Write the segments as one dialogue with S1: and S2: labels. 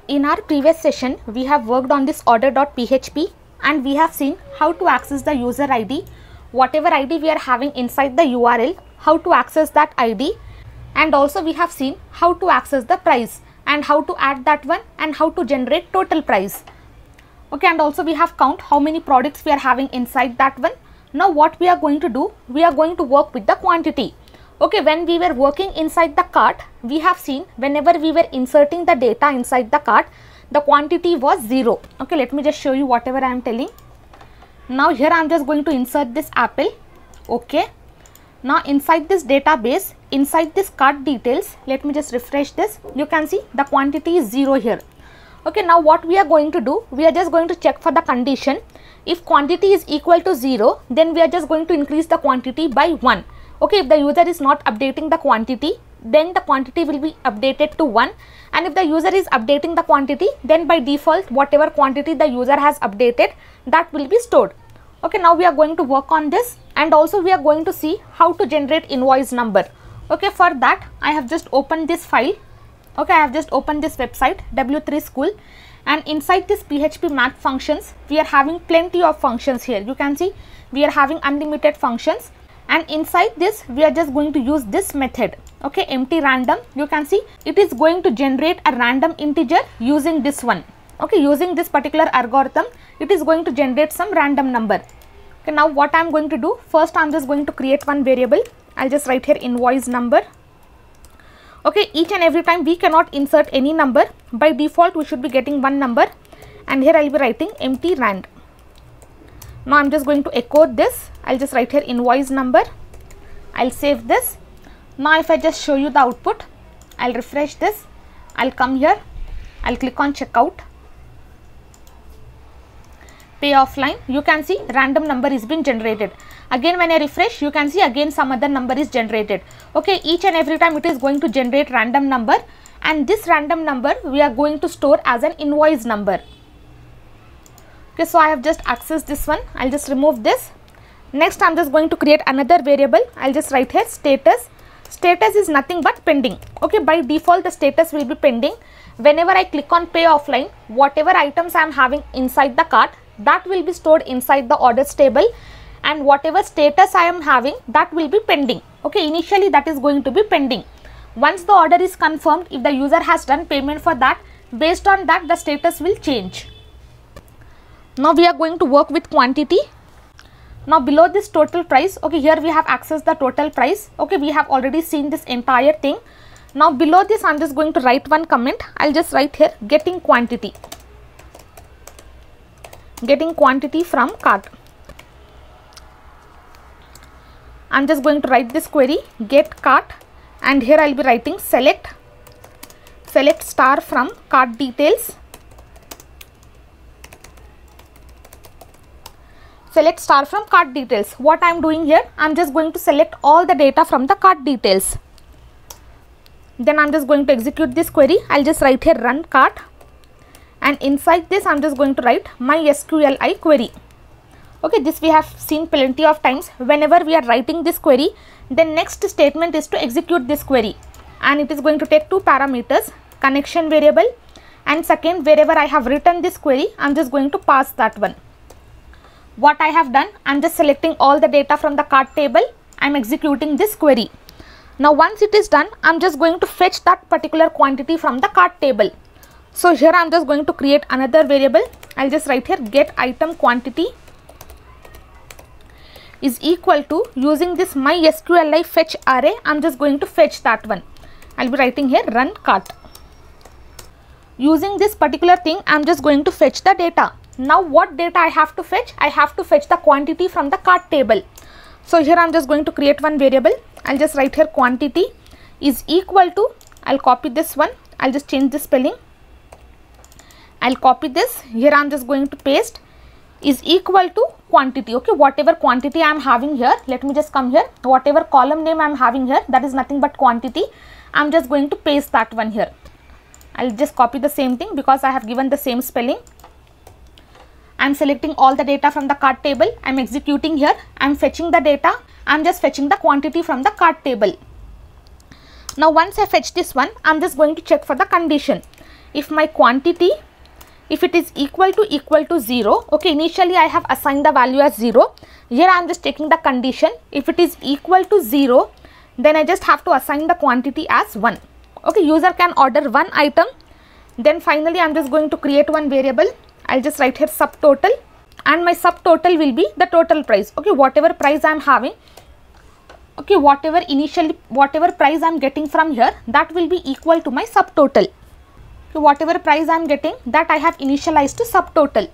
S1: In our previous session, we have worked on this order.php and we have seen how to access the user ID, whatever ID we are having inside the URL, how to access that ID, and also we have seen how to access the price and how to add that one and how to generate total price. Okay, and also we have count how many products we are having inside that one. Now what we are going to do, we are going to work with the quantity. Okay, when we were working inside the cart, we have seen whenever we were inserting the data inside the cart, the quantity was 0. Okay, let me just show you whatever I am telling. Now here I am just going to insert this apple. Okay, now inside this database, inside this cart details, let me just refresh this. You can see the quantity is 0 here. Okay, now what we are going to do, we are just going to check for the condition. If quantity is equal to 0, then we are just going to increase the quantity by 1. Okay, if the user is not updating the quantity, then the quantity will be updated to 1, and if the user is updating the quantity, then by default whatever quantity the user has updated, that will be stored. Okay, now we are going to work on this, and also we are going to see how to generate invoice number. Okay, for that I have just opened this file. Okay, I have just opened this website W3 School, and inside this PHP math functions, we are having plenty of functions here. You can see we are having unlimited functions. And inside this we are just going to use this method. Okay, empty random. You can see it is going to generate a random integer using this one. Okay, using this particular algorithm, it is going to generate some random number. Okay, now what I am going to do, first I am just going to create one variable. I'll just write here invoice number. Okay, each and every time we cannot insert any number. By default we should be getting one number, and here I'll be writing empty rand. Now I'm just going to echo this. I'll just write here invoice number. I'll save this. Now if I just show you the output, I'll refresh this. I'll come here. I'll click on checkout. Pay offline. You can see random number is being generated. Again when I refresh, you can see again some other number is generated. Okay, each and every time it is going to generate random number, and this random number we are going to store as an invoice number. Okay, so I have just accessed this one. I'll just remove this. Next I'm just going to create another variable. I'll just write here status. Status is nothing but pending. Okay, by default the status will be pending. Whenever I click on pay offline, whatever items I am having inside the cart, that will be stored inside the orders table, and whatever status I am having, that will be pending. Okay, initially that is going to be pending. Once the order is confirmed, if the user has done payment for that, based on that the status will change. Now we are going to work with quantity. Now below this total price, okay, here we have accessed the total price. Okay, we have already seen this entire thing. Now below this I'm just going to write one comment. I'll just write here getting quantity. Getting quantity from cart. I'm just going to write this query get cart, and here I'll be writing select star from cart details. Select star from cart details. What I am doing here, I am just going to select all the data from the cart details. Then I am just going to execute this query. I'll just write here run cart, and inside this I am just going to write MySQL query. Okay, this we have seen plenty of times. Whenever we are writing this query, the next statement is to execute this query, and it is going to take two parameters, connection variable, and second, wherever I have written this query, I am just going to pass that one. What I have done, I am just selecting all the data from the cart table. I am executing this query. Now once it is done, I am just going to fetch that particular quantity from the cart table. So here I am just going to create another variable. I'll just write here get item quantity is equal to, using this MySQL fetch array, I am just going to fetch that one. I'll be writing here run cart. Using this particular thing, I am just going to fetch the data. Now what data I have to fetch? I have to fetch the quantity from the cart table. So here I am just going to create one variable. I'll just write here quantity is equal to, I'll copy this one. I'll just change the spelling. I'll copy this. Here I am just going to paste is equal to quantity. Okay, whatever quantity I am having here, let me just come here. Whatever column name I am having here, that is nothing but quantity. I am just going to paste that one here. I'll just copy the same thing because I have given the same spelling. I am selecting all the data from the cart table. I am executing here. I am fetching the data. I am just fetching the quantity from the cart table. Now once I fetch this one, I am just going to check for the condition. if my quantity, if it is equal to 0, okay, initially I have assigned the value as 0. Here I am just taking the condition. If it is equal to 0, then I just have to assign the quantity as 1. Okay, user can order one item. Then finally I am just going to create one variable. I'll just write here subtotal, and my subtotal will be the total price. Okay, whatever price I am having, okay, whatever price I am getting from here, that will be equal to my subtotal. So whatever price I am getting, that I have initialized to subtotal.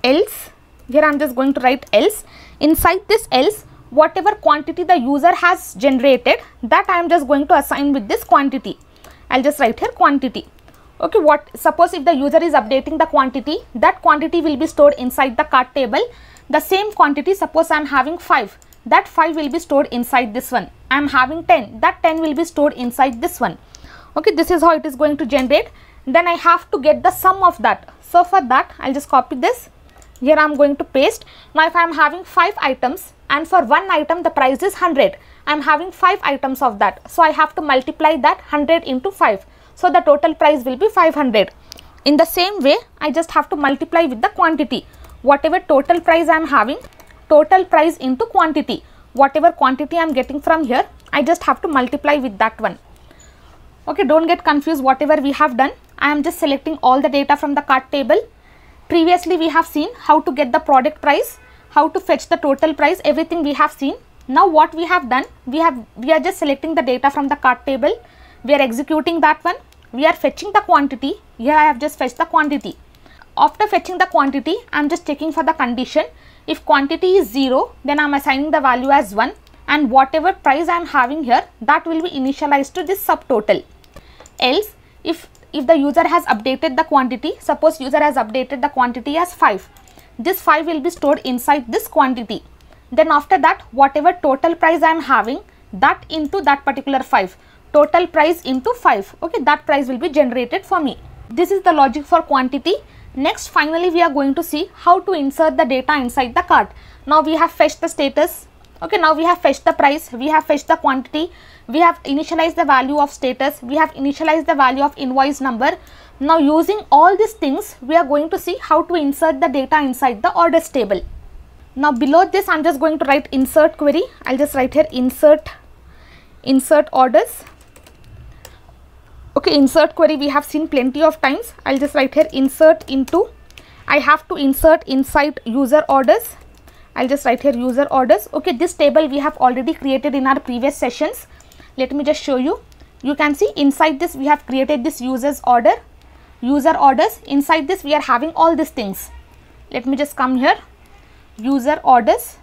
S1: Else, here I am just going to write else. Inside this else, whatever quantity the user has generated, that I am just going to assign with this quantity. I'll just write here quantity. Okay, suppose if the user is updating the quantity, that quantity will be stored inside the cart table. The same quantity, suppose I am having 5, that 5 will be stored inside this one. I am having 10, that 10 will be stored inside this one. Okay, this is how it is going to generate. Then I have to get the sum of that. So for that, I'll just copy this. Here I am going to paste. Now if I am having 5 items, and for one item the price is 100, I am having 5 items of that. So I have to multiply that 100 into 5. So the total price will be 500. In the same way, I just have to multiply with the quantity. Whatever total price I am having, total price into quantity. Whatever quantity I am getting from here, I just have to multiply with that one. Okay, don't get confused whatever we have done. I am just selecting all the data from the cart table. Previously we have seen how to get the product price, how to fetch the total price, everything we have seen. Now what we have done, we are just selecting the data from the cart table. We are executing that one. We are fetching the quantity. Here I have just fetched the quantity. After fetching the quantity, I am just checking for the condition. If quantity is 0, then I am assigning the value as 1, and whatever price I am having here, that will be initialized to this subtotal. Else, if the user has updated the quantity, suppose user has updated the quantity as 5, this 5 will be stored inside this quantity. Then after that, whatever total price I am having, that into that particular 5. Total price into 5, okay, that price will be generated for me. This is the logic for quantity. Next, finally we are going to see how to insert the data inside the cart. Now we have fetched the status, okay, now we have fetched the price, we have fetched the quantity, we have initialized the value of status, we have initialized the value of invoice number. Now using all these things, we are going to see how to insert the data inside the orders table. Now below this, I am just going to write insert query. I'll just write here insert orders. Okay, insert query we have seen plenty of times. I'll just write here insert into. I have to insert inside user orders. I'll just write here user orders. Okay, this table we have already created in our previous sessions. Let me just show you. You can see inside this we have created this user orders. Inside this we are having all these things. Let me just come here, user orders,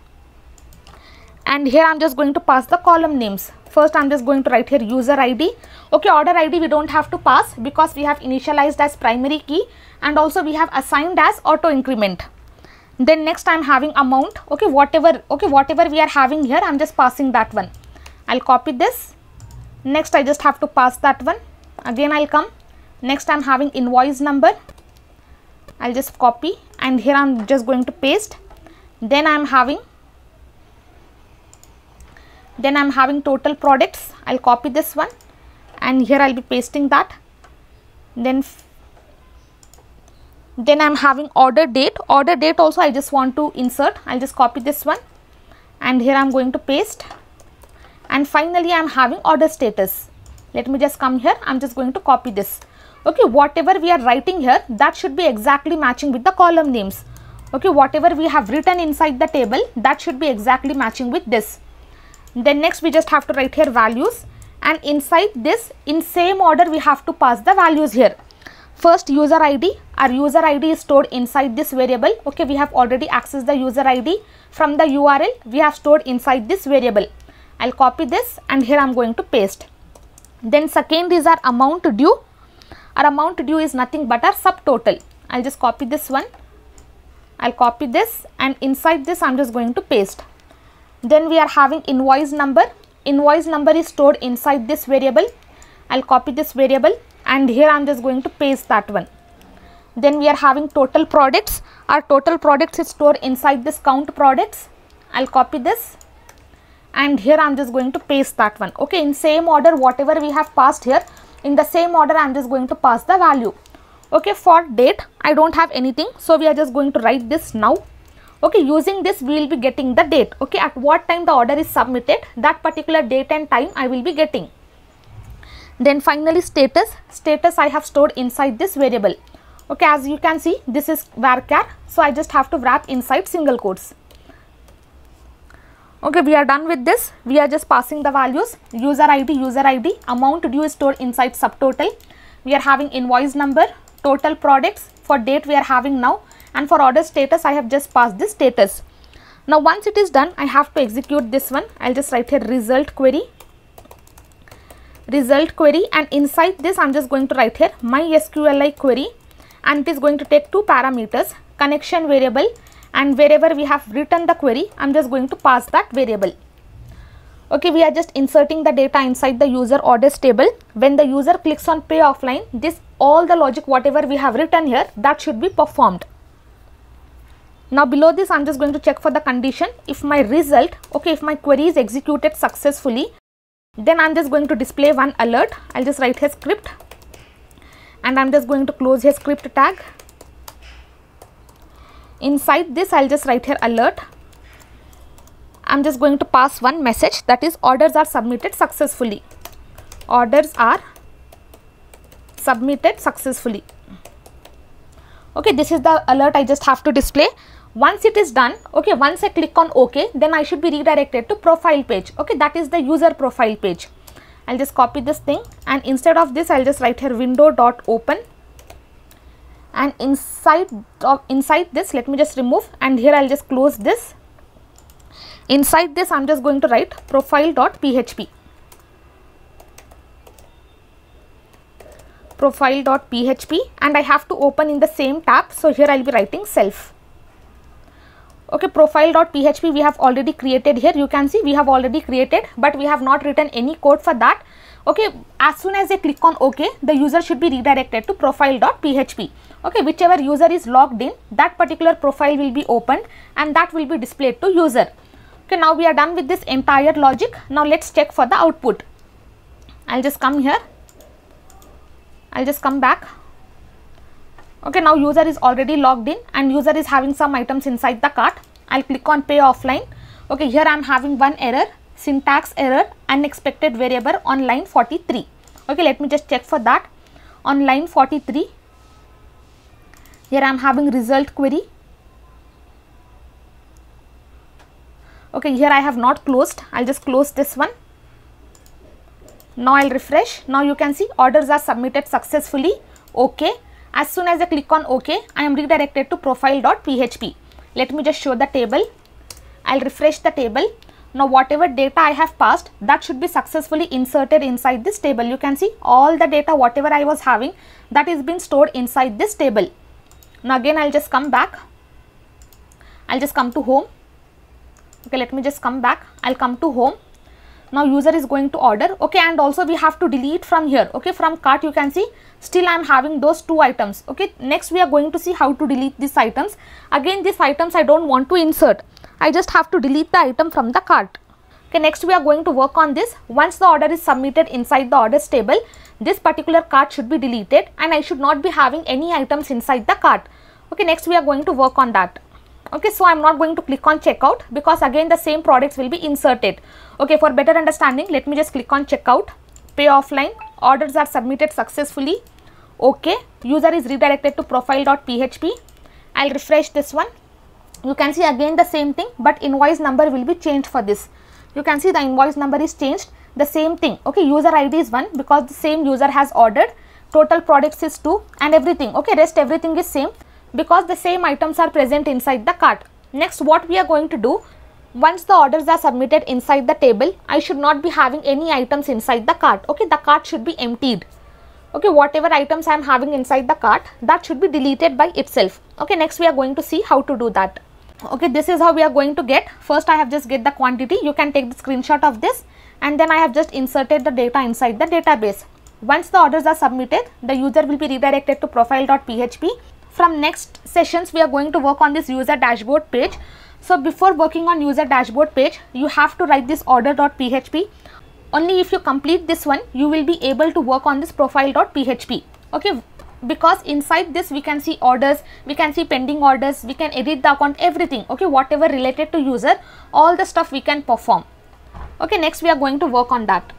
S1: and here I am just going to pass the column names. First I am just going to write here user ID. Okay, order ID we don't have to pass because we have initialized as primary key, and also we have assigned as auto increment. Then next I am having amount. Okay, whatever we are having here, I am just passing that one. I'll copy this. Next I just have to pass that one. Again I'll come. Next I am having invoice number. I'll just copy, and here I am just going to paste. Then I am having total products. I'll copy this one, and here I'll be pasting that. Then I'm having order date. Order date also I just want to insert. I'll just copy this one, and here I'm going to paste. And finally I'm having order status. Let me just come here. I'm just going to copy this. Okay, whatever we are writing here, that should be exactly matching with the column names. Okay, whatever we have written inside the table, that should be exactly matching with this. Then next we just have to write here values, and inside this, in same order, we have to pass the values here. First user ID. Our user ID is stored inside this variable. Okay, we have already accessed the user ID from the URL. We have stored inside this variable. I'll copy this, and here I'm going to paste. Then second is our amount due. Our amount due is nothing but our subtotal. I'll just copy this one. I'll copy this, and inside this I'm just going to paste. Then we are having invoice number. Invoice number is stored inside this variable. I'll copy this variable, and here I'm just going to paste that one. Then we are having total products. Our total products is stored inside this count products. I'll copy this, and here I'm just going to paste that one. Okay, in same order whatever we have passed here, in the same order I'm just going to pass the value. Okay, for date I don't have anything, so we are just going to write this now. Okay, using this we will be getting the date. Okay, at what time the order is submitted, that particular date and time I will be getting. Then finally status I have stored inside this variable. Okay, as you can see, this is varchar, so I just have to wrap inside single quotes. Okay, we are done with this. We are just passing the values. User ID, amount due is stored inside subtotal. We are having invoice number, total products. For date we are having now, and for order status I have just passed this status. Now once it is done, I have to execute this one. I'll just write here result query, and inside this I'm just going to write here MySQL query, and it is going to take two parameters, connection variable, and wherever we have written the query I'm just going to pass that variable. Okay, we are just inserting the data inside the user orders table. When the user clicks on pay offline, this all the logic whatever we have written here, that should be performed. Now below this I'm just going to check for the condition. If my result, okay, if my query is executed successfully, then I'm just going to display one alert. I'll just write here script, and I'm just going to close here script tag. Inside this I'll just write here alert. I'm just going to pass one message, that is orders are submitted successfully. Orders are submitted successfully. Okay, this is the alert I just have to display. Once it is done, okay, once I click on OK, then I should be redirected to profile page. Okay, that is the user profile page. I'll just copy this thing, and instead of this I'll just write here window.open, and inside this let me just remove, and here I'll just close this. Inside this I'm just going to write profile.php. And I have to open in the same tab, so here I'll be writing self. Okay, profile.php we have already created here. You can see we have already created, but we have not written any code for that. Okay, as soon as I click on OK, the user should be redirected to profile.php. Okay, whichever user is logged in, that particular profile will be opened and that will be displayed to user. Okay, now we are done with this entire logic. Now let's check for the output. I'll just come here. I'll just come back. Okay, now user is already logged in and user is having some items inside the cart. I'll click on pay offline. Okay, here I'm having one error, syntax error, unexpected variable on line 43. Okay, let me just check for that. On line 43, here I'm having result query. Okay, here I have not closed. I'll just close this one. Now I'll refresh. Now you can see orders are submitted successfully. Okay. As soon as I click on OK, I am redirected to profile.php. Let me just show the table. I'll refresh the table. Now whatever data I have passed, that should be successfully inserted inside this table. You can see all the data whatever I was having, that is been stored inside this table. Now again I'll just come back. I'll just come to home. Okay, let me just come back. I'll come to home. Now user is going to order. Okay, and also we have to delete from here. Okay, from cart you can see still I am having those two items. Okay, next we are going to see how to delete these items. Again, these items I don't want to insert. I just have to delete the item from the cart. Okay, next we are going to work on this. Once the order is submitted inside the orders table, this particular cart should be deleted and I should not be having any items inside the cart. Okay, next we are going to work on that. Okay, so I'm not going to click on checkout because again the same products will be inserted. Okay, for better understanding, let me just click on checkout, pay offline, orders are submitted successfully. Okay, user is redirected to profile.php. I'll refresh this one. You can see again the same thing, but invoice number will be changed for this. You can see the invoice number is changed, the same thing. Okay, user ID is 1 because the same user has ordered, total products is 2 and everything. Okay, rest everything is same because the same items are present inside the cart. Next, what we are going to do, once the orders are submitted inside the table, I should not be having any items inside the cart. Okay, the cart should be emptied. Okay, whatever items I am having inside the cart, that should be deleted by itself. Okay, next we are going to see how to do that. Okay, this is how we are going to get. First I have just get the quantity. You can take the screenshot of this and then I have just inserted the data inside the database. Once the orders are submitted, the user will be redirected to profile.php. From next sessions, we are going to work on this user dashboard page. So before working on user dashboard page, you have to write this order.php. Only if you complete this one, you will be able to work on this profile.php. Okay, because inside this we can see orders, we can see pending orders, we can edit the account, everything. Okay, whatever related to user, all the stuff we can perform. Okay, next we are going to work on that.